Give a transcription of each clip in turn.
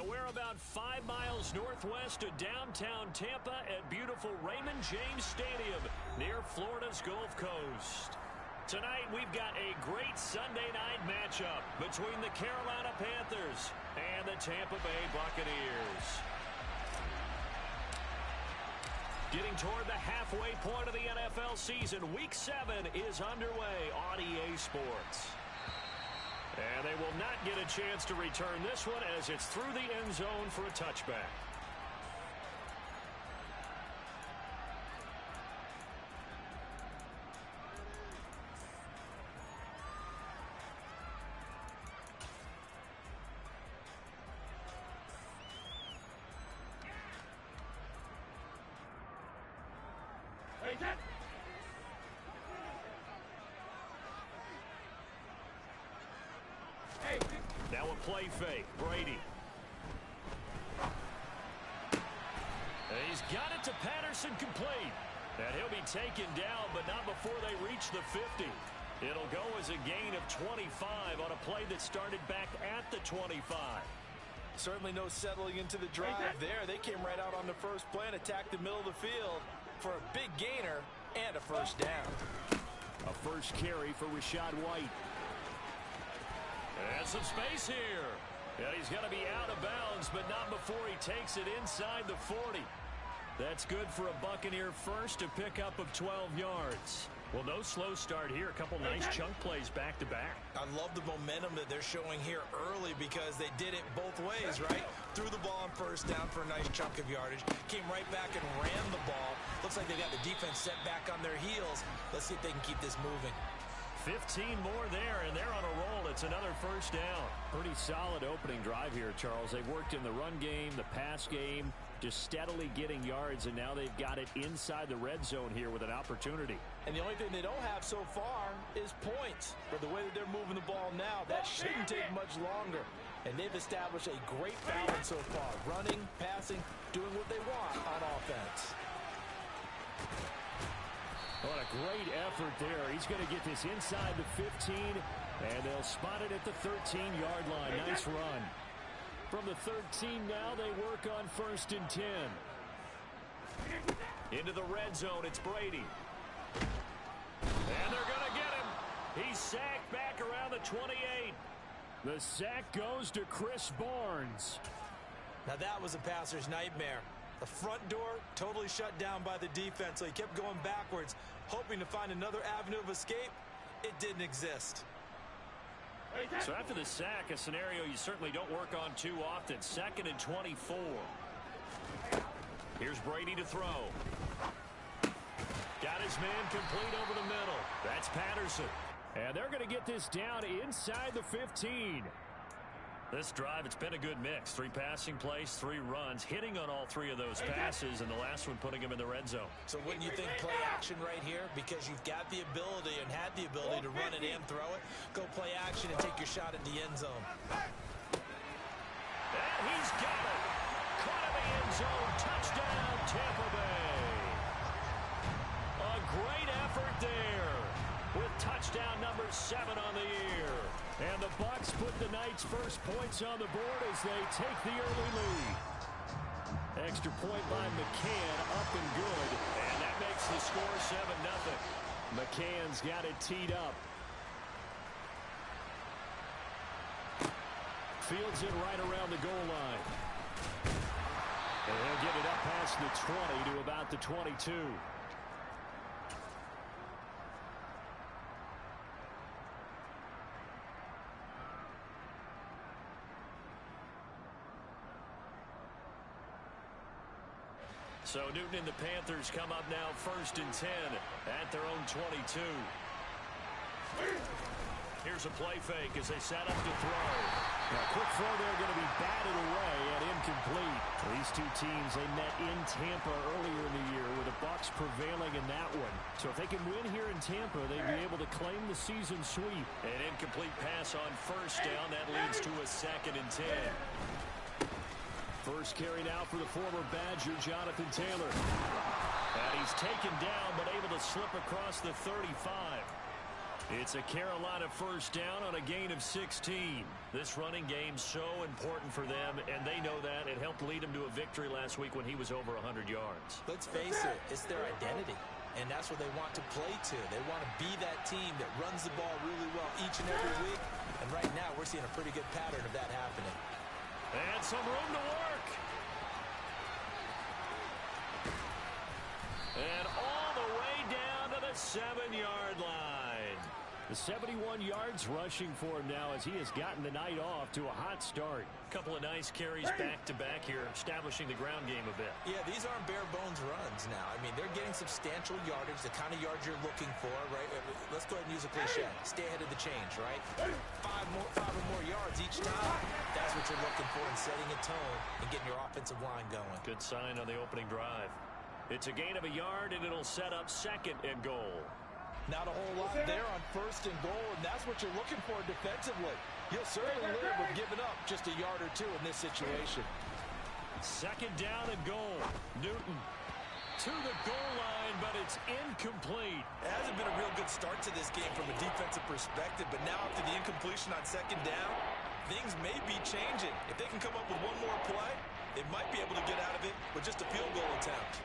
Well, we're about 5 miles northwest of downtown Tampa at beautiful Raymond James Stadium near Florida's Gulf Coast. Tonight, we've got a great Sunday night matchup between the Carolina Panthers and the Tampa Bay Buccaneers. Getting toward the halfway point of the NFL season, Week 7 is underway on EA Sports. And they will not get a chance to return this one as it's through the end zone for a touchback. Now a play fake. Brady. And he's got it to Patterson complete. And he'll be taken down, but not before they reach the 50. It'll go as a gain of 25 on a play that started back at the 25. Certainly no settling into the drive there. They came right out on the first play and attacked the middle of the field for a big gainer and a first down. A first carry for Rashad White. And some space here. Yeah, he's going to be out of bounds, but not before he takes it inside the 40. That's good for a Buccaneer first, a pickup of 12 yards. Well, no slow start here. A couple nice chunk plays back-to-back. I love the momentum that they're showing here early because they did it both ways, right? Threw the ball on first down for a nice chunk of yardage. Came right back and ran the ball. Looks like they got the defense set back on their heels. Let's see if they can keep this moving. 15 more there, and they're on a roll. It's another first down. Pretty solid opening drive here, Charles. They've worked in the run game, the pass game, just steadily getting yards, and now they've got it inside the red zone here with an opportunity. And the only thing they don't have so far is points. But the way that they're moving the ball now, that shouldn't take much longer. And they've established a great balance so far. Running, passing, doing what they want on offense. What a great effort there. He's going to get this inside the 15, and they'll spot it at the 13-yard line. Nice run. From the 13 now, they work on 1st and 10. Into the red zone, it's Brady. And they're going to get him. He's sacked back around the 28. The sack goes to Chris Barnes. Now that was a passer's nightmare. The front door totally shut down by the defense, so he kept going backwards, hoping to find another avenue of escape. It didn't exist. So after the sack, a scenario you certainly don't work on too often. 2nd and 24. Here's Brady to throw. Got his man complete over the middle. That's Patterson. And they're going to get this down inside the 15. This drive, it's been a good mix. 3 passing plays, 3 runs, hitting on all 3 of those passes, and the last one putting him in the red zone. So wouldn't you think play action right here? Because you've got the ability and had the ability to run it and throw it. Go play action and take your shot at the end zone. And he's got it. Caught in the end zone. Touchdown, Tampa Bay. A great effort there with touchdown number 7 on the year. And the Bucs put the night's first points on the board as they take the early lead. Extra point by McCann, up and good. And that makes the score 7-0. McCann's got it teed up. Fields it right around the goal line. And he'll get it up past the 20 to about the 22. So Newton and the Panthers come up now 1st and 10 at their own 22. Here's a play fake as they set up to throw. Now, quick throw there going to be batted away and incomplete. These two teams, they met in Tampa earlier in the year with the Bucs prevailing in that one. So if they can win here in Tampa, they'd be able to claim the season sweep. An incomplete pass on 1st down. That leads to a 2nd and 10. First carry now for the former Badger, Jonathan Taylor. And he's taken down but able to slip across the 35. It's a Carolina first down on a gain of 16. This running game so important for them, and they know that. It helped lead them to a victory last week when he was over 100 yards. Let's face it, it's their identity, and that's what they want to play to. They want to be that team that runs the ball really well each and every week, and right now we're seeing a pretty good pattern of that happening. And some room to work. And all the way down to the 7-yard line. The 71 yards rushing for him now as he has gotten the night off to a hot start. Couple of nice carries back-to-back here, establishing the ground game a bit. Yeah, these aren't bare-bones runs now. I mean, they're getting substantial yardage, the kind of yards you're looking for, right? Let's go ahead and use a cliche. Stay ahead of the change, right? Five or more yards each time. That's what you're looking for in setting a tone and getting your offensive line going. Good sign on the opening drive. It's a gain of a yard, and it'll set up 2nd and goal. Not a whole lot there on 1st and goal, and that's what you're looking for defensively. You'll certainly live with giving up just a yard or two in this situation. 2nd down and goal. Newton to the goal line, but it's incomplete. It hasn't been a real good start to this game from a defensive perspective, but now after the incompletion on 2nd down, things may be changing. If they can come up with one more play, they might be able to get out of it with just a field goal attempt.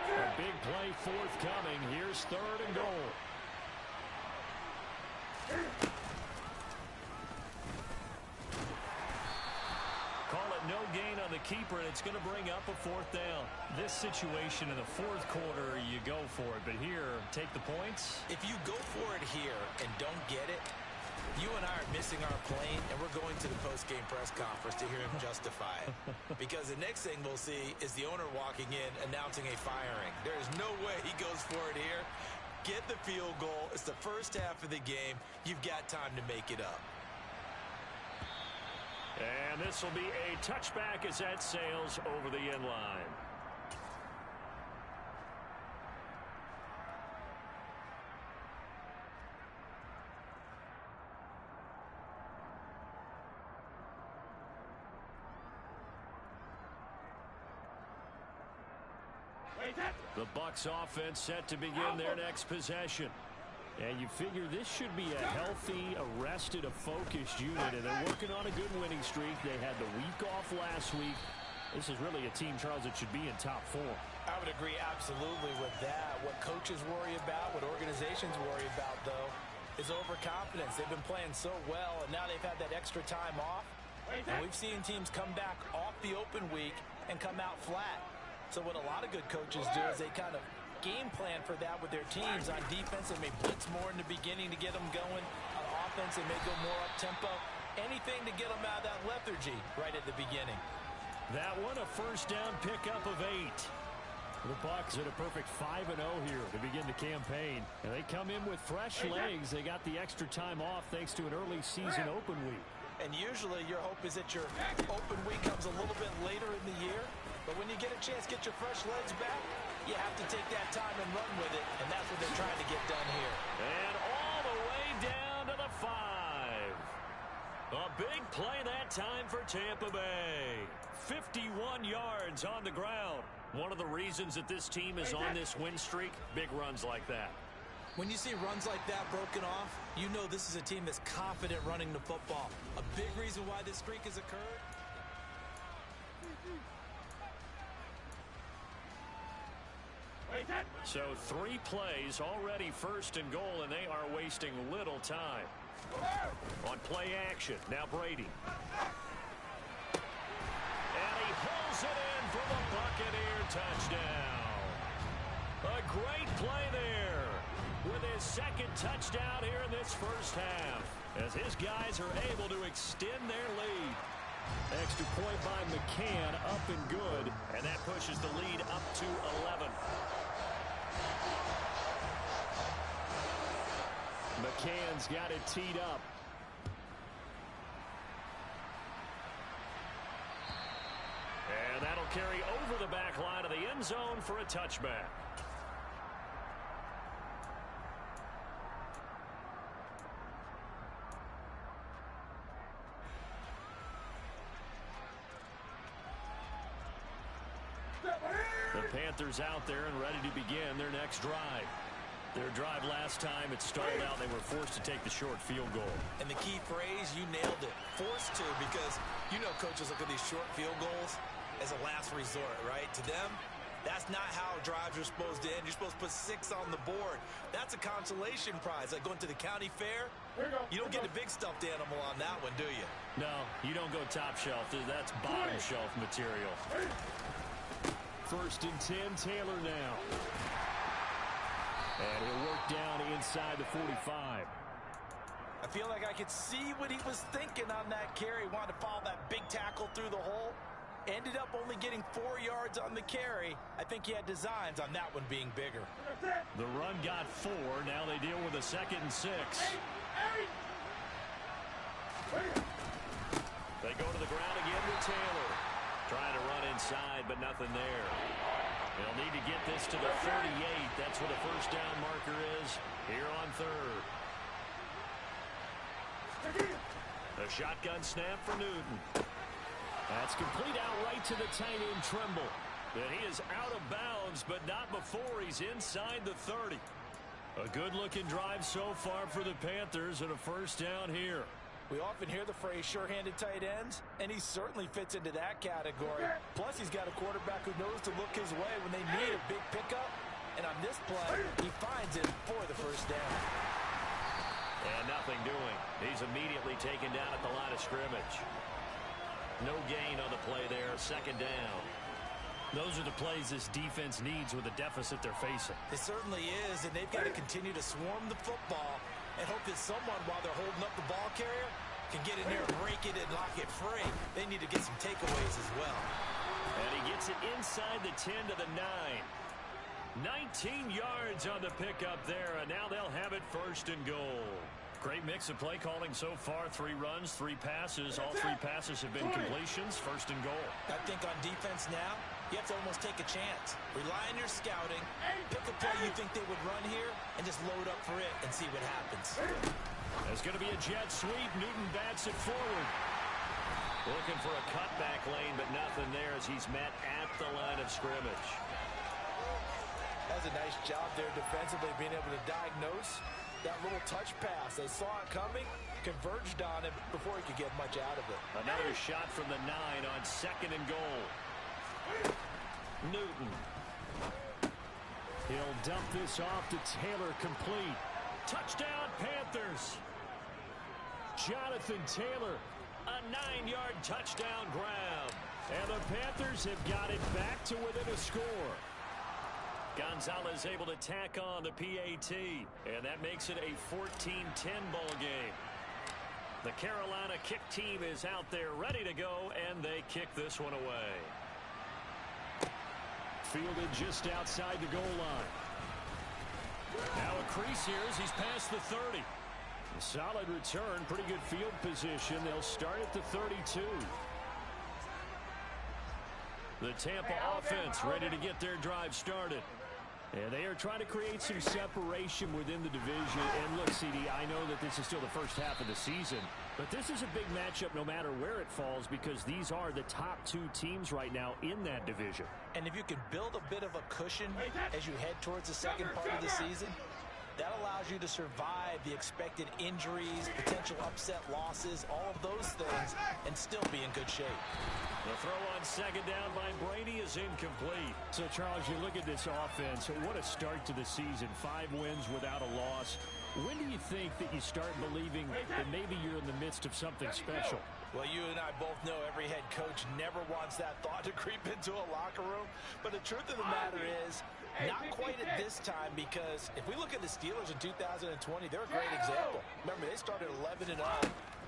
A big play forthcoming. Here's 3rd and goal. Call it no gain on the keeper, and it's going to bring up a 4th down. This situation in the 4th quarter, you go for it. But here, take the points. If you go for it here and don't get it, you and I are missing our plane, and we're going to the post-game press conference to hear him justify it. Because the next thing we'll see is the owner walking in, announcing a firing. There is no way he goes for it here. Get the field goal. It's the first half of the game. You've got time to make it up. And this will be a touchback as that sails over the end line. The Bucs offense set to begin their next possession. And you figure this should be a healthy, arrested, a focused unit. And they're working on a good winning streak. They had the week off last week. This is really a team, Charles, that should be in top form. I would agree absolutely with that. What coaches worry about, what organizations worry about, though, is overconfidence. They've been playing so well, and now they've had that extra time off. And we've seen teams come back off the open week and come out flat. So what a lot of good coaches do is they kind of game plan for that with their teams. On defense, they may blitz more in the beginning to get them going. On offense, they may go more up-tempo. Anything to get them out of that lethargy right at the beginning. That one, a first down pickup of 8. The Bucs at a perfect 5-0 here to begin the campaign. And they come in with fresh legs. They got the extra time off thanks to an early season open week. And usually your hope is that your open week comes a little bit later in the year. But when you get a chance to get your fresh legs back, you have to take that time and run with it. And that's what they're trying to get done here. And all the way down to the 5. A big play that time for Tampa Bay. 51 yards on the ground. One of the reasons that this team is on this win streak, big runs like that. When you see runs like that broken off, you know this is a team that's confident running the football. A big reason why this streak has occurred. So 3 plays already 1st and goal, and they are wasting little time. On play action, now Brady. And he pulls it in for the Buccaneer touchdown. A great play there with his 2nd touchdown here in this first half, as his guys are able to extend their lead. Extra point by McCann, up and good, and that pushes the lead up to 11. McCann's got it teed up. And that'll carry over the back line of the end zone for a touchback. The Panthers out there and ready to begin their next drive. Their drive last time, it stalled out. They were forced to take the short field goal. And the key phrase, you nailed it, forced to, because you know coaches look at these short field goals as a last resort, right? To them, that's not how drives are supposed to end. You're supposed to put 6 on the board. That's a consolation prize. Like going to the county fair, you don't get the big stuffed animal on that one, do you? No, you don't go top shelf. That's bottom shelf material. 1st and 10, Taylor now. And he'll work down inside the 45. I feel like I could see what he was thinking on that carry. Wanted to follow that big tackle through the hole. Ended up only getting 4 yards on the carry. I think he had designs on that one being bigger. The run got 4. Now they deal with a 2nd and 6. They go to the ground again with Taylor. Trying to run inside, but nothing there. They'll need to get this to the 38. That's where the first down marker is here on 3rd. A shotgun snap for Newton. That's complete outright to the tight end, Trimble. And he is out of bounds, but not before he's inside the 30. A good-looking drive so far for the Panthers and a first down here. We often hear the phrase sure-handed tight ends, and he certainly fits into that category. Plus, he's got a quarterback who knows to look his way when they need a big pickup. And on this play, he finds him for the first down. And nothing doing. He's immediately taken down at the line of scrimmage. No gain on the play there, 2nd down. Those are the plays this defense needs with the deficit they're facing. It certainly is, and they've got to continue to swarm the football and hope that someone, while they're holding up the ball carrier, can get in there and break it and lock it free. They need to get some takeaways as well. And he gets it inside the 10 to the 9. 19 yards on the pickup there, and now they'll have it 1st and goal. Great mix of play calling so far. 3 runs, 3 passes. All 3 passes have been completions. 1st and goal. I think on defense now, you have to almost take a chance. Rely on your scouting. Pick a play you think they would run here and just load up for it and see what happens. There's going to be a jet sweep. Newton bats it forward. Looking for a cutback lane, but nothing there as he's met at the line of scrimmage. That's a nice job there defensively, being able to diagnose that little touch pass. They saw it coming, converged on him before he could get much out of it. Another shot from the 9 on 2nd and goal. Newton. He'll dump this off to Taylor, complete. Touchdown, Panthers. Jonathan Taylor, a 9-yard touchdown grab. And the Panthers have got it back to within a score. Gonzalez able to tack on the PAT, and that makes it a 14-10 ball game. The Carolina kick team is out there ready to go, and they kick this one away. Fielded just outside the goal line. Now a crease here as he's past the 30. A solid return, pretty good field position. They'll start at the 32. The Tampa offense ready to get their drive started. And they are trying to create some separation within the division. And look, CD, I know that this is still the first half of the season, but this is a big matchup no matter where it falls because these are the top 2 teams right now in that division. And if you can build a bit of a cushion as you head towards the second part of the season, that allows you to survive the expected injuries, potential upset losses, all of those things, and still be in good shape. The throw on 2nd down by Brady is incomplete. So, Charles, you look at this offense, what a start to the season. 5 wins without a loss. When do you think that you start believing that maybe you're in the midst of something special? Well, you and I both know every head coach never wants that thought to creep into a locker room. But the truth of the matter is, not quite at this time, because if we look at the Steelers in 2020, they're a great example. Remember, they started 11-0,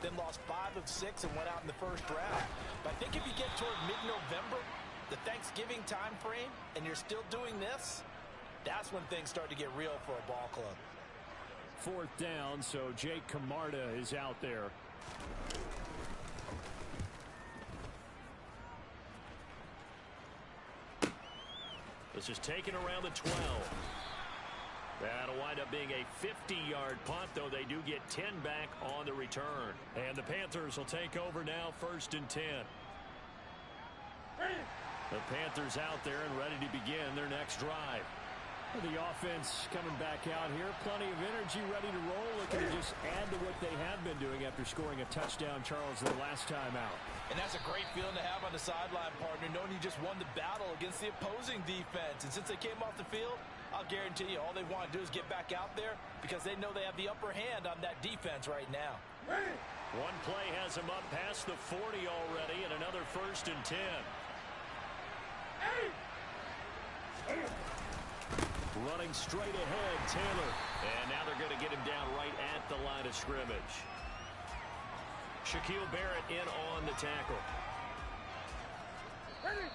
then lost 5 of 6 and went out in the first round. But I think if you get toward mid-November, the Thanksgiving time frame, and you're still doing this, that's when things start to get real for a ball club. 4th down, so Jake Camarda is out there. This is taken around the 12. That'll wind up being a 50-yard punt, though they do get 10 back on the return. And the Panthers will take over now, 1st and 10. The Panthers out there and ready to begin their next drive. The offense coming back out here. Plenty of energy, ready to roll. Looking to just add to what they have been doing after scoring a touchdown, Charles, their last time out. And that's a great feeling to have on the sideline, partner, knowing you just won the battle against the opposing defense. And since they came off the field, I'll guarantee you all they want to do is get back out there because they know they have the upper hand on that defense right now. One play has him up past the 40 already, and another 1st and 10. Running straight ahead, Taylor. And now they're going to get him down right at the line of scrimmage. Shaquille Barrett in on the tackle.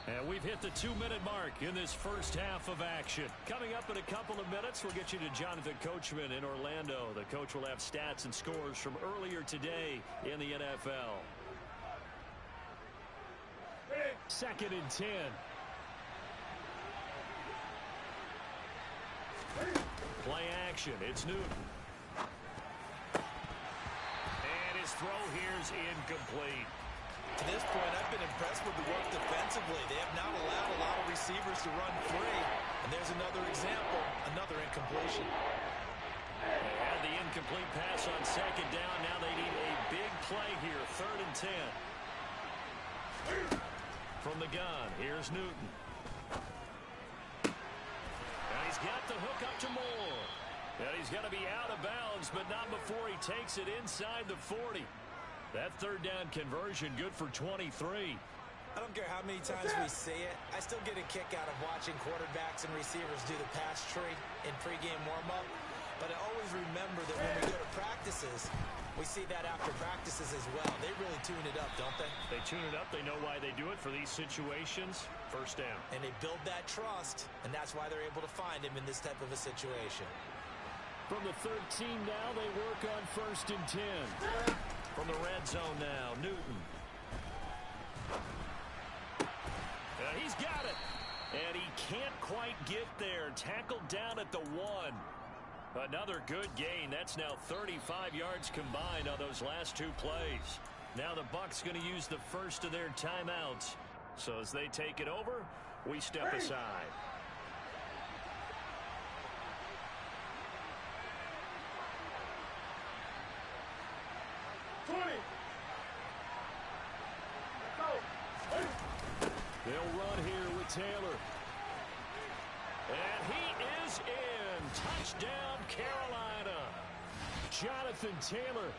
And we've hit the 2-minute mark in this first half of action. Coming up in a couple of minutes, we'll get you to Jonathan Coachman in Orlando. The coach will have stats and scores from earlier today in the NFL. 2nd and 10. Play action. It's Newton. And his throw here's incomplete. To this point, I've been impressed with the work defensively. They have not allowed a lot of receivers to run free. And there's another example, another incompletion. They had the incomplete pass on 2nd down. Now they need a big play here. 3rd and 10. From the gun, here's Newton. And he's got the hook up to Moore. And he's going to be out of bounds, but not before he takes it inside the 40. That 3rd down conversion good for 23. I don't care how many times we see it. I still get a kick out of watching quarterbacks and receivers do the pass tree in pregame warm-up. But I always remember that when we go to practices, we see that after practices as well. They really tune it up, don't they? They tune it up. They know why they do it for these situations. 1st down. And they build that trust, and that's why they're able to find him in this type of a situation. From the 13 now, they work on 1st and 10. From the red zone now, Newton. He's got it. And he can't quite get there. Tackled down at the 1. Another good gain. That's now 35 yards combined on those last 2 plays. Now the Bucs going to use the first of their timeouts. So as they take it over, we step aside. They'll run here with Taylor. And he is in. Touchdown, Carolina. Jonathan Taylor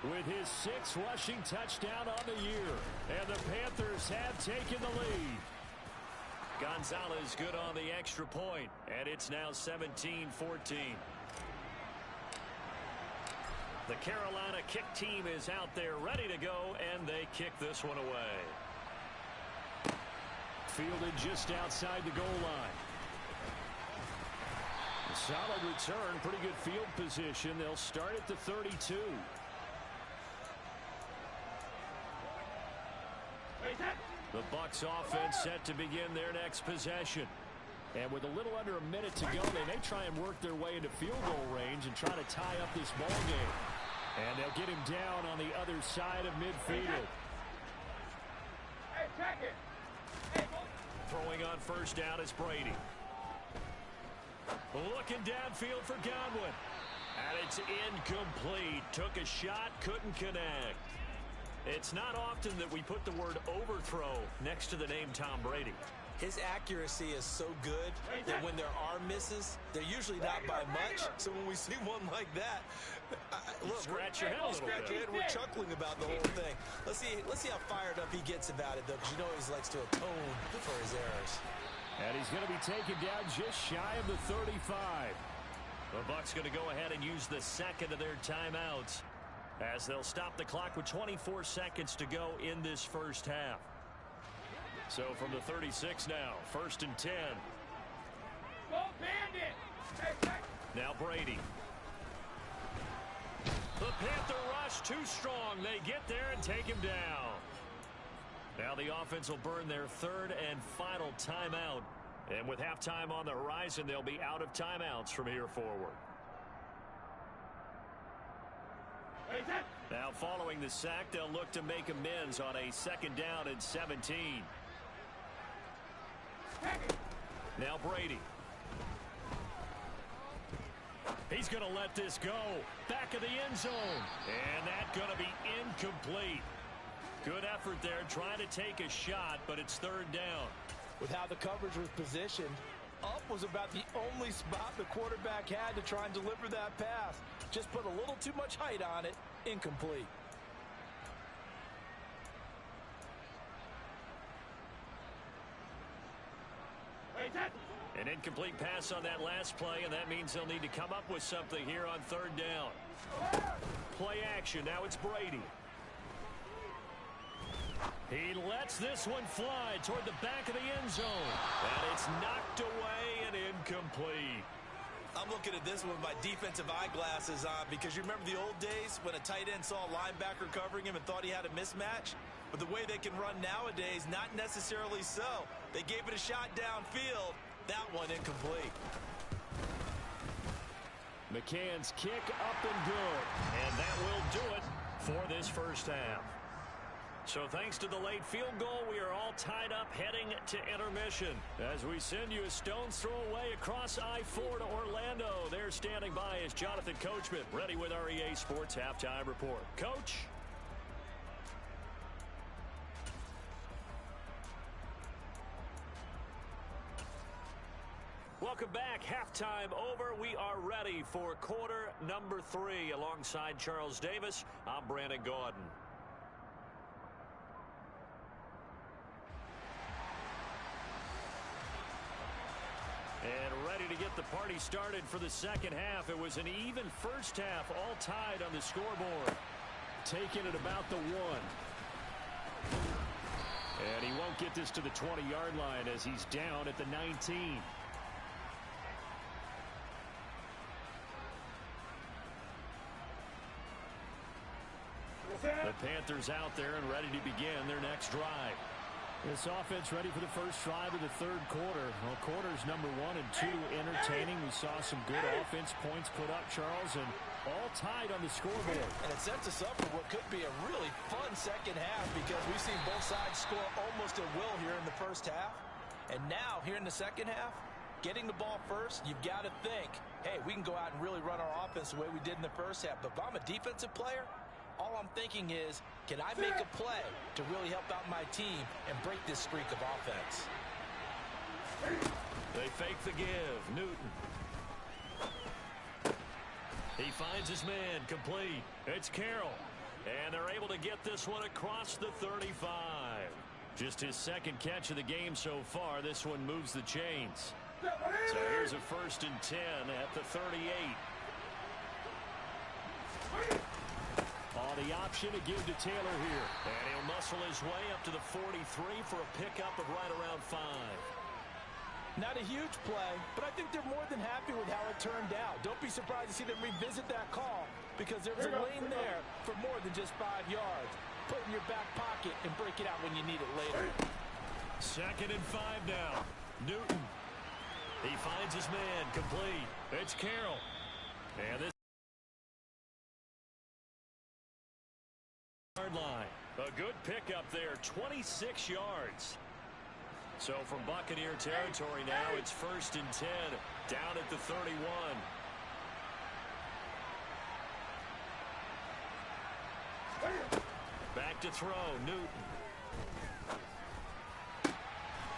with his 6th rushing touchdown on the year. And the Panthers have taken the lead. Gonzalez good on the extra point. And it's now 17-14. The Carolina kick team is out there ready to go, and they kick this one away. Fielded just outside the goal line. Solid return, pretty good field position. They'll start at the 32. The Bucs offense set to begin their next possession. And with a little under a minute to go, they may try and work their way into field goal range and try to tie up this ball game. And they'll get him down on the other side of midfield. Hey, check it. Throwing on 1st down is Brady. Looking downfield for Godwin. And it's incomplete. Took a shot, couldn't connect. It's not often that we put the word overthrow next to the name Tom Brady. His accuracy is so good that when there are misses, they're usually not by much. So when we see one like that, look, scratch your head a little bit. We're chuckling about the whole thing. Let's see how fired up he gets about it, though, because you know he likes to atone for his errors. And he's going to be taken down just shy of the 35. The Bucs going to go ahead and use the 2nd of their timeouts as they'll stop the clock with 24 seconds to go in this first half. So from the 36 now, 1st and 10. Go Bandit! Now Brady. The Panther rush too strong. They get there and take him down. Now the offense will burn their 3rd and final timeout. And with halftime on the horizon, they'll be out of timeouts from here forward. Now following the sack, they'll look to make amends on a 2nd down and 17. Now Brady. He's going to let this go. Back of the end zone. And that's going to be incomplete. Good effort there trying to take a shot, but it's third down. With how the coverage was positioned, up was about the only spot the quarterback had to try and deliver that pass. Just put a little too much height on it. Incomplete. An incomplete pass on that last play, and that means they'll need to come up with something here on third down. Play action. Now it's Brady. He lets this one fly toward the back of the end zone. And it's knocked away and incomplete. I'm looking at this one with my defensive eyeglasses on because you remember the old days when a tight end saw a linebacker covering him and thought he had a mismatch? But the way they can run nowadays, not necessarily so. They gave it a shot downfield. That one incomplete. McCann's kick up and good. And that will do it for this first half. So thanks to the late field goal, we are all tied up heading to intermission. As we send you a stone's throw away across I-4 to Orlando. There standing by is Jonathan Coachman, ready with our EA Sports Halftime Report. Coach? Welcome back. Halftime over. We are ready for quarter number 3. Alongside Charles Davis, I'm Brandon Gaudin. And ready to get the party started for the second half. It was an even first half, all tied on the scoreboard. Taking it about the 1. And he won't get this to the 20-yard line as he's down at the 19. The Panthers out there and ready to begin their next drive. This offense ready for the first drive of the third quarter. Well, quarters number 1 and 2 entertaining. We saw some good offense points put up, Charles, and all tied on the scoreboard. And it sets us up for what could be a really fun second half because we've seen both sides score almost at will here in the first half. And now, here in the second half, getting the ball first, you've got to think, hey, we can go out and really run our offense the way we did in the first half. But if I'm a defensive player, all I'm thinking is, can I make a play to really help out my team and break this streak of offense? They fake the give. Newton. He finds his man complete. It's Carroll. And they're able to get this one across the 35. Just his second catch of the game so far. This one moves the chains. So here's a 1st and 10 at the 38. The option to give to Taylor here. And he'll muscle his way up to the 43 for a pickup of right around 5. Not a huge play, but I think they're more than happy with how it turned out. Don't be surprised to see them revisit that call because there was a lane there for more than just 5 yards. Put it in your back pocket and break it out when you need it later. 2nd and 5 now. Newton. He finds his man complete. It's Carroll. And this line. A good pickup there, 26 yards. So from Buccaneer territory now, it's 1st and 10, down at the 31. Back to throw, Newton.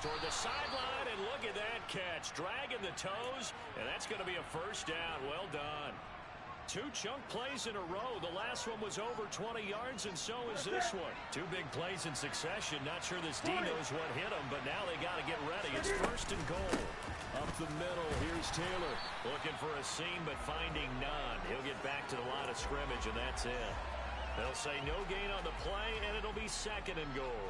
Toward the sideline, and look at that catch. Dragging the toes, and that's going to be a first down. Well done. 2 chunk plays in a row. The last one was over 20 yards, and so is this one. 2 big plays in succession. Not sure this D knows what hit him, but now they got to get ready. It's 1st and goal. Up the middle, here's Taylor. Looking for a seam, but finding none. He'll get back to the line of scrimmage, and that's it. They'll say no gain on the play, and it'll be 2nd and goal.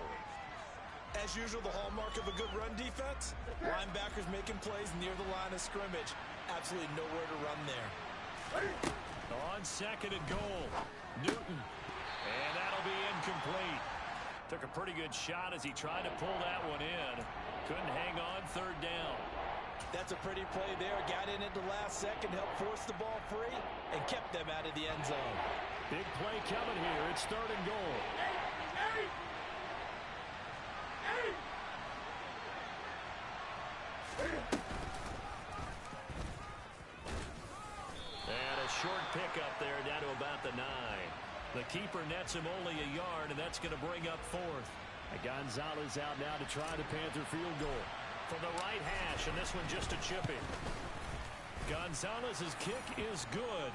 As usual, the hallmark of a good run defense, linebackers making plays near the line of scrimmage. Absolutely nowhere to run there. On 2nd and goal, Newton. And that'll be incomplete. Took a pretty good shot as he tried to pull that one in. Couldn't hang on 3rd down. That's a pretty play there. Got in at the last second, helped force the ball free, and kept them out of the end zone. Big play coming here. It's 3rd and goal. pickup there down to about the 9. The keeper nets him only a yard, and that's going to bring up 4th. Gonzalez out now to try the Panther field goal. From the right hash, and this one just a chip in. Gonzalez's kick is good.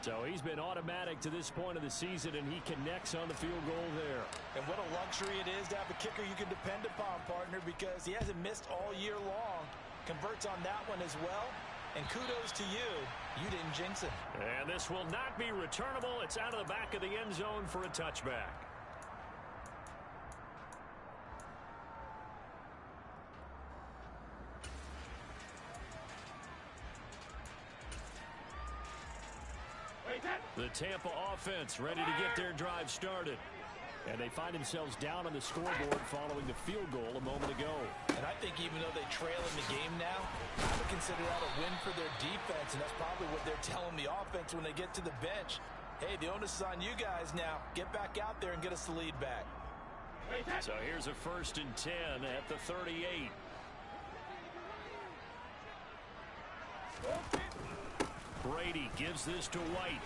So he's been automatic to this point of the season, and he connects on the field goal there. And what a luxury it is to have a kicker you can depend upon, partner, because he hasn't missed all year long. Converts on that one as well. And kudos to you. You didn't jinx it. And this will not be returnable. It's out of the back of the end zone for a touchback. The Tampa offense ready to get their drive started. And they find themselves down on the scoreboard following the field goal a moment ago. And I think even though they trail in the game now, I would consider that a win for their defense, and that's probably what they're telling the offense when they get to the bench. Hey, the onus is on you guys now. Get back out there and get us the lead back. So here's a 1st and 10 at the 38. Brady gives this to White.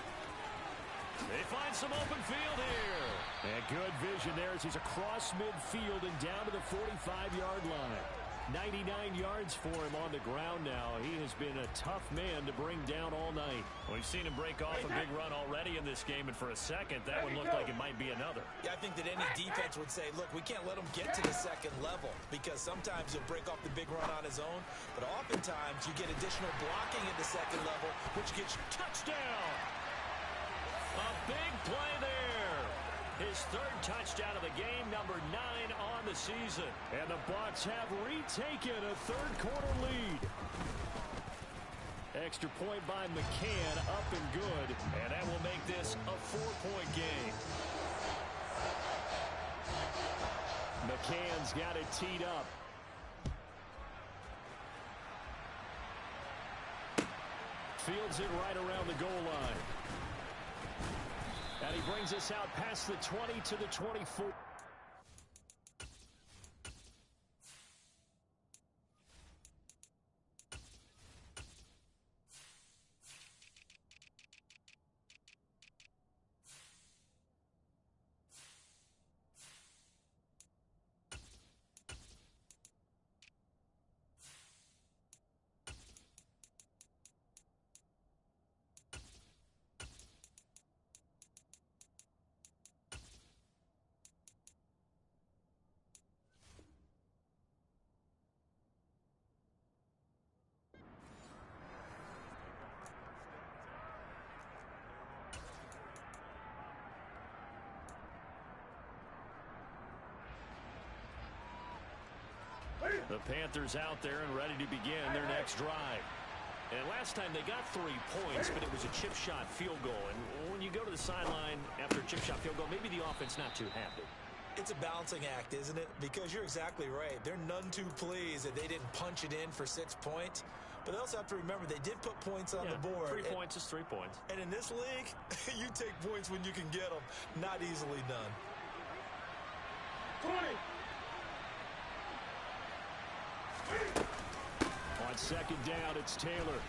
They find some open field here. And good vision there as he's across midfield and down to the 45-yard line. 99 yards for him on the ground now. He has been a tough man to bring down all night. We've seen him break off a big run already in this game, and for a second, that one looked like it might be another. Yeah, I think that any defense would say, look, we can't let him get to the second level, because sometimes he'll break off the big run on his own, but oftentimes you get additional blocking at the second level, which gets you touchdown. A big play there. His 3rd touchdown of the game, number 9 on the season. And the Bucs have retaken a 3rd quarter lead. Extra point by McCann, up and good. And that will make this a 4-point game. McCann's got it teed up. Fields it right around the goal line. And he brings us out past the 20 to the 24. The Panthers out there and ready to begin their next drive. And last time they got 3 points, but it was a chip shot field goal. And when you go to the sideline after a chip shot field goal, maybe the offense not too happy. It's a balancing act, isn't it? Because you're exactly right. They're none too pleased that they didn't punch it in for 6 points. But they also have to remember they did put points on the board. 3 points is 3 points. And in this league, you take points when you can get them. Not easily done. 20. On 2nd down, it's Taylor.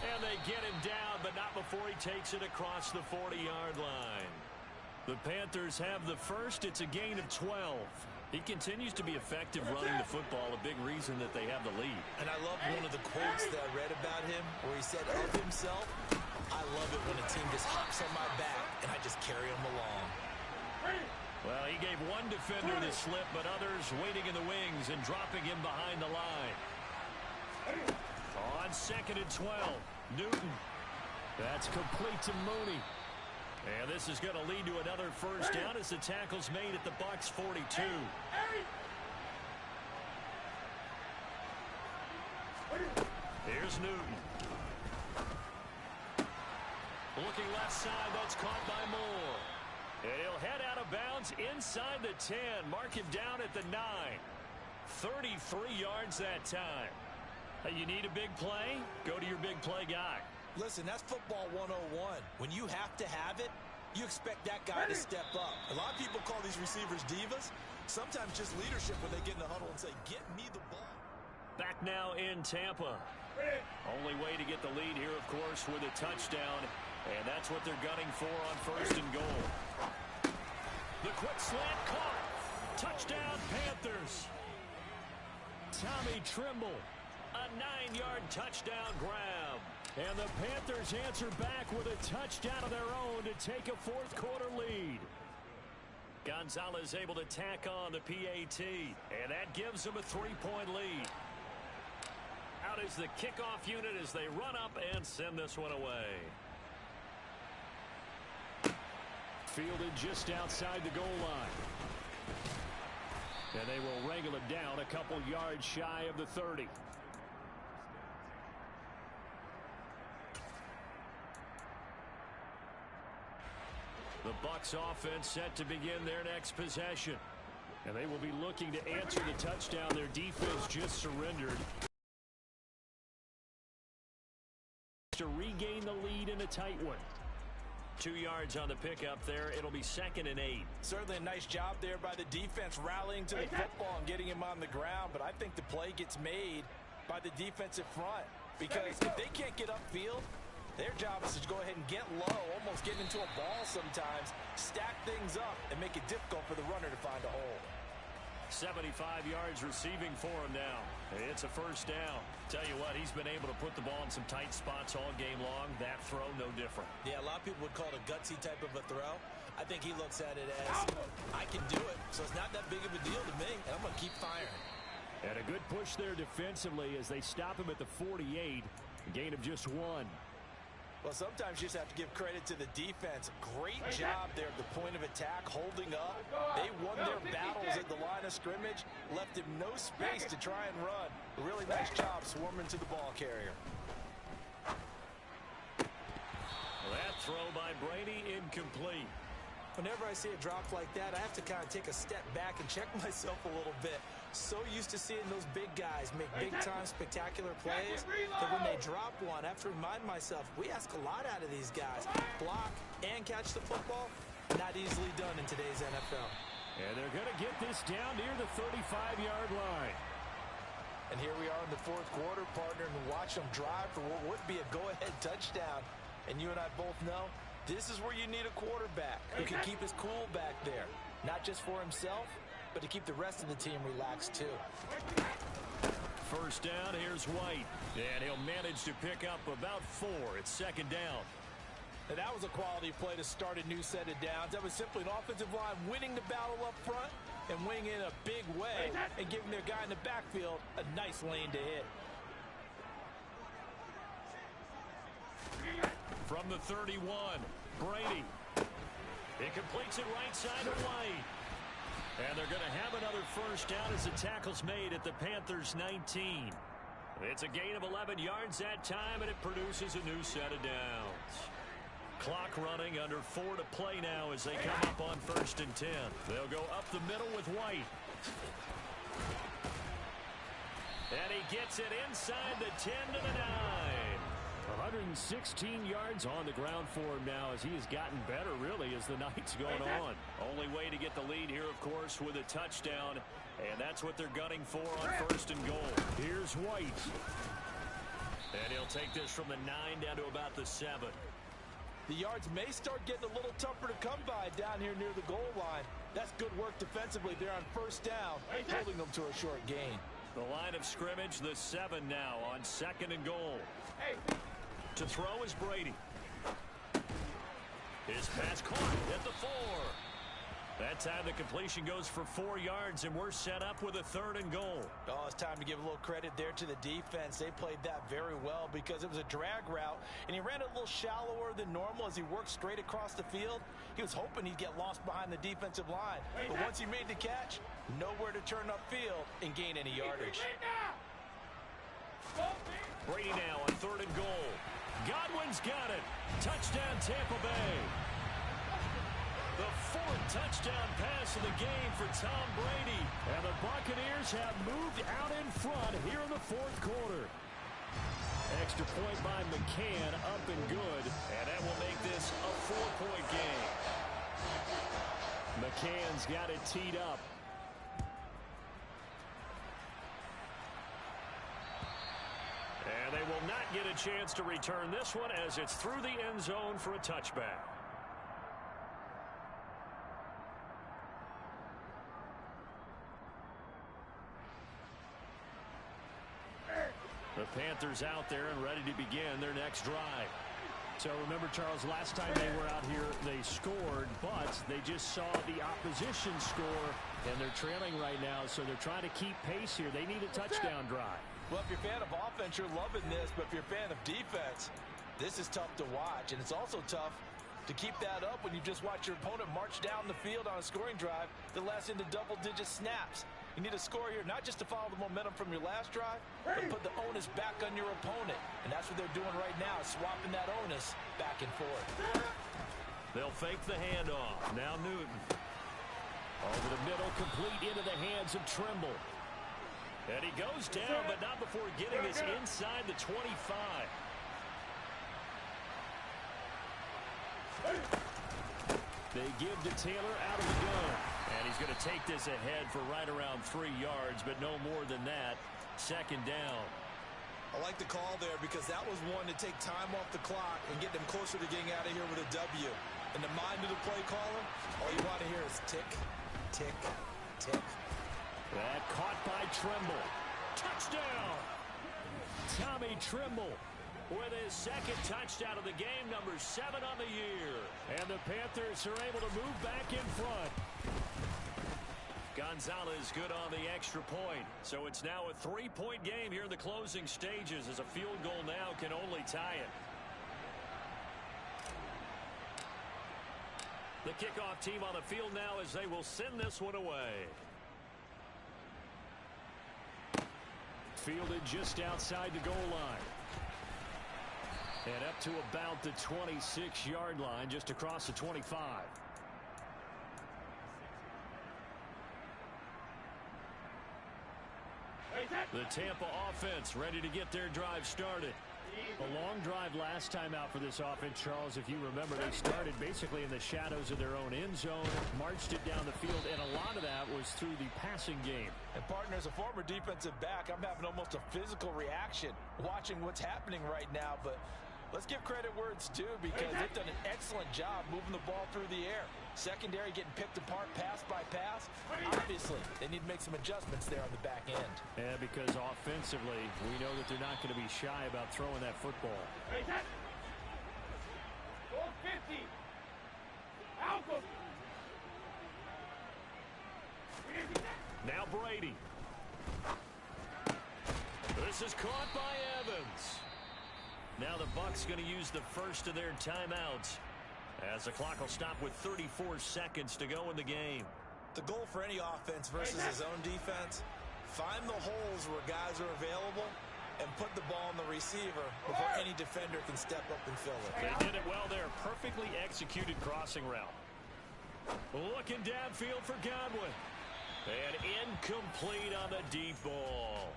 And they get him down, but not before he takes it across the 40-yard line. The Panthers have the first. It's a gain of 12. He continues to be effective running the football, a big reason that they have the lead. And I love one of the quotes that I read about him where he said of himself, I love it when a team just hops on my back and I just carry them along. Well, he gave one defender the slip, but others waiting in the wings and dropping him behind the line. On 2nd and 12, Newton. That's complete to Mooney. And this is going to lead to another first down as the tackle's made at the Bucs 42. Here's Newton. Looking left side, that's caught by Moore. And he'll head out of bounds inside the 10. Mark him down at the 9. 33 yards that time. Hey, you need a big play? Go to your big play guy. Listen, that's football 101. When you have to have it, you expect that guy to step up. A lot of people call these receivers divas. Sometimes just leadership when they get in the huddle and say, get me the ball. Back now in Tampa. Only way to get the lead here, of course, with a touchdown. And that's what they're gunning for on 1st and goal. The quick slant caught. Touchdown, Panthers. Tommy Trimble, a 9-yard touchdown grab. And the Panthers answer back with a touchdown of their own to take a 4th quarter lead. Gonzalez able to tack on the PAT, and that gives them a 3-point lead. Out is the kickoff unit as they run up and send this one away. Fielded just outside the goal line. And they will wrangle it down a couple yards shy of the 30. The Bucs offense set to begin their next possession. And they will be looking to answer the touchdown their defense just surrendered. To regain the lead in a tight one. 2 yards on the pickup there. It'll be 2nd and 8. Certainly a nice job there by the defense rallying to the football and getting him on the ground. But I think the play gets made by the defensive front. Because if they can't get upfield, their job is to go ahead and get low, almost get into a ball sometimes, stack things up, and make it difficult for the runner to find a hole. 75 yards receiving for him now. It's a 1st down. Tell you what, he's been able to put the ball in some tight spots all game long. That throw, no different. Yeah, a lot of people would call it a gutsy type of a throw. I think he looks at it as, I can do it, so it's not that big of a deal to me, and I'm going to keep firing. And a good push there defensively as they stop him at the 48. A gain of just 1. Well, sometimes you just have to give credit to the defense. Great job there at the point of attack, holding up. They won their battles at the line of scrimmage, left him no space to try and run. A really nice job swarming to the ball carrier. That throw by Brady incomplete. Whenever I see a drop like that, I have to kind of take a step back and check myself a little bit. So used to seeing those big guys make big-time spectacular plays that when they drop one, I have to remind myself, we ask a lot out of these guys. Block and catch the football, not easily done in today's NFL. And they're going to get this down near the 35-yard line. And here we are in the 4th quarter, partner, and watch them drive for what would be a go-ahead touchdown. And you and I both know this is where you need a quarterback who can keep his cool back there, not just for himself, but to keep the rest of the team relaxed too. 1st down, here's White. And he'll manage to pick up about 4. It's 2nd down. And that was a quality play to start a new set of downs. That was simply an offensive line winning the battle up front and winning in a big way and giving their guy in the backfield a nice lane to hit. From the 31, Brady. He completes it right side of White. And they're going to have another 1st down as the tackle's made at the Panthers' 19. It's a gain of 11 yards that time, and it produces a new set of downs. Clock running, under 4 to play now as they come up on 1st and 10. They'll go up the middle with White. And he gets it inside the 10 to the 9. 116 yards on the ground for him now as he has gotten better, really, as the night's going on. Only way to get the lead here, of course, with a touchdown, and that's what they're gunning for on 1st and goal. Here's White. And he'll take this from the 9 down to about the 7. The yards may start getting a little tougher to come by down here near the goal line. That's good work defensively there on 1st down, holding them to a short gain. The line of scrimmage, the 7 now on 2nd and goal. To throw is Brady. His pass caught at the 4. That time the completion goes for 4 yards, and we're set up with a 3rd and goal. Oh, it's time to give a little credit there to the defense. They played that very well because it was a drag route, and he ran it a little shallower than normal as he worked straight across the field. He was hoping he'd get lost behind the defensive line, but once he made the catch, nowhere to turn upfield and gain any yardage. Brady now on 3rd and goal. Godwin's got it. Touchdown, Tampa Bay. The 4th touchdown pass of the game for Tom Brady. And the Buccaneers have moved out in front here in the 4th quarter. Extra point by McCann, up and good. And that will make this a 4-point game. McCann's got it teed up. And they get a chance to return this one as it's through the end zone for a touchback. The Panthers out there and ready to begin their next drive. So remember, Charles, last time they were out here, they scored, but they just saw the opposition score, and they're trailing right now, so they're trying to keep pace here. They need a touchdown drive. Well, if you're a fan of offense, you're loving this, but if you're a fan of defense, this is tough to watch, and it's also tough to keep that up when you just watch your opponent march down the field on a scoring drive that lasts into double-digit snaps. You need a score here, not just to follow the momentum from your last drive, but put the onus back on your opponent. And that's what they're doing right now, swapping that onus back and forth. They'll fake the handoff. Now Newton. Over the middle, complete into the hands of Trimble. And he goes down, but not before getting this inside the 25. They give to Taylor out of the gun. And he's going to take this ahead for right around 3 yards, but no more than that. Second down. I like the call there because that was one to take time off the clock and get them closer to getting out of here with a W. In the mind of the play caller, all you want to hear is tick, tick, tick. That caught by Trimble. Touchdown! Tommy Trimble with his second touchdown of the game, number 7 on the year. And the Panthers are able to move back in front. Gonzalez good on the extra point. So it's now a 3-point game here in the closing stages as a field goal now can only tie it. The kickoff team on the field now as they will send this one away. Fielded just outside the goal line. And up to about the 26-yard line, just across the 25. The Tampa offense ready to get their drive started. A long drive last time out for this offense, Charles. If you remember, they started basically in the shadows of their own end zone, marched it down the field, and a lot of that was through the passing game. And, partner, as a former defensive back, I'm having almost a physical reaction watching what's happening right now. But let's give credit where it's due because they've done an excellent job moving the ball through the air. Secondary getting picked apart pass by pass. Obviously, they need to make some adjustments there on the back end. Yeah, because offensively, we know that they're not going to be shy about throwing that football. Goal 50. Alpha. Now Brady. This is caught by Evans. Now the Bucs going to use the first of their timeouts as the clock will stop with 34 seconds to go in the game. The goal for any offense versus his own defense, find the holes where guys are available and put the ball on the receiver before any defender can step up and fill it. They did it well there. Perfectly executed crossing route. Looking downfield for Godwin. And incomplete on the deep ball.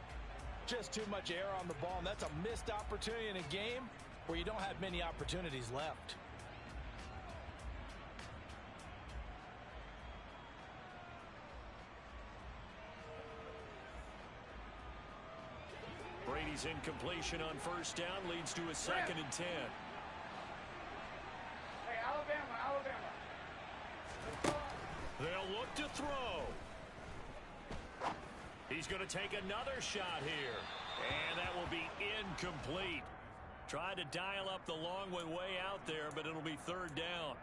Just too much air on the ball, and that's a missed opportunity in a game where you don't have many opportunities left. Brady's incompletion on first down leads to a 2nd and 10. Hey, Alabama. They'll look to throw. He's going to take another shot here. And that will be incomplete. Tried to dial up the long one way out there, but it'll be 3rd down.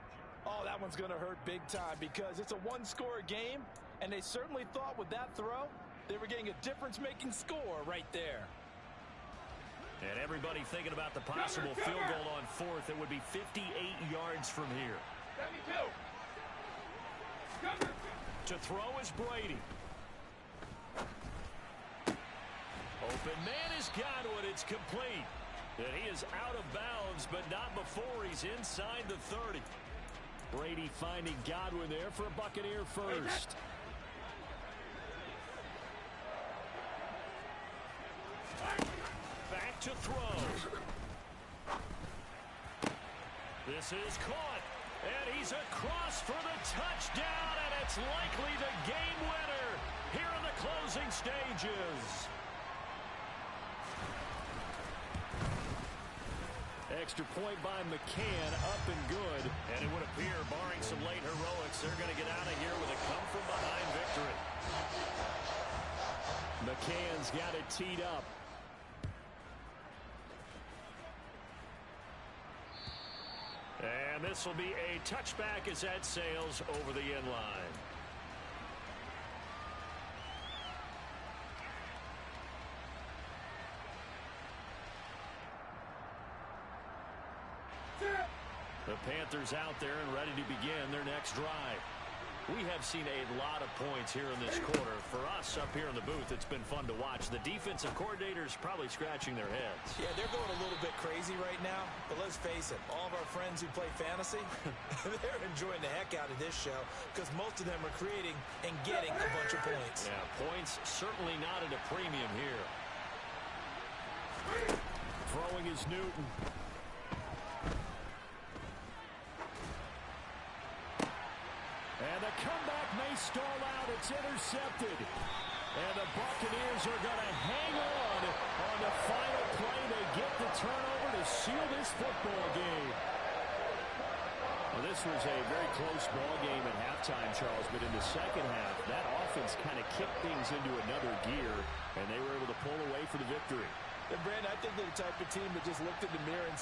Oh, that one's going to hurt big time because it's a one-score game, and they certainly thought with that throw they were getting a difference-making score right there. And everybody thinking about the possible field goal on 4th. It would be 58 yards from here. 72. To throw is Brady. Open man is Godwin. It's complete. And he is out of bounds, but not before he's inside the 30. Brady finding Godwin there for a Buccaneer first. Back to throw. This is caught. And he's across for the touchdown, and it's likely the game winner here in the closing stages. extra point by McCann, up and good. And it would appear, barring some late heroics, they're going to get out of here with a come-from-behind victory. McCann's got it teed up. And this will be a touchback as that sails over the end line. The Panthers out there and ready to begin their next drive. We have seen a lot of points here in this quarter. For us up here in the booth, it's been fun to watch. The defensive coordinators probably scratching their heads. Yeah, they're going a little bit crazy right now. But let's face it, all of our friends who play fantasy, they're enjoying the heck out of this show because most of them are creating and getting a bunch of points. Yeah, points certainly not at a premium here. Throwing is Newton. And the comeback may stall out. It's intercepted. And the Buccaneers are going to hang on the final play. They get the turnover to seal this football game. Well, this was a very close ball game at halftime, Charles, but in the second half, that offense kind of kicked things into another gear, and they were able to pull away for the victory. And Brandon, I think they're the type of team that just looked in the mirror and said,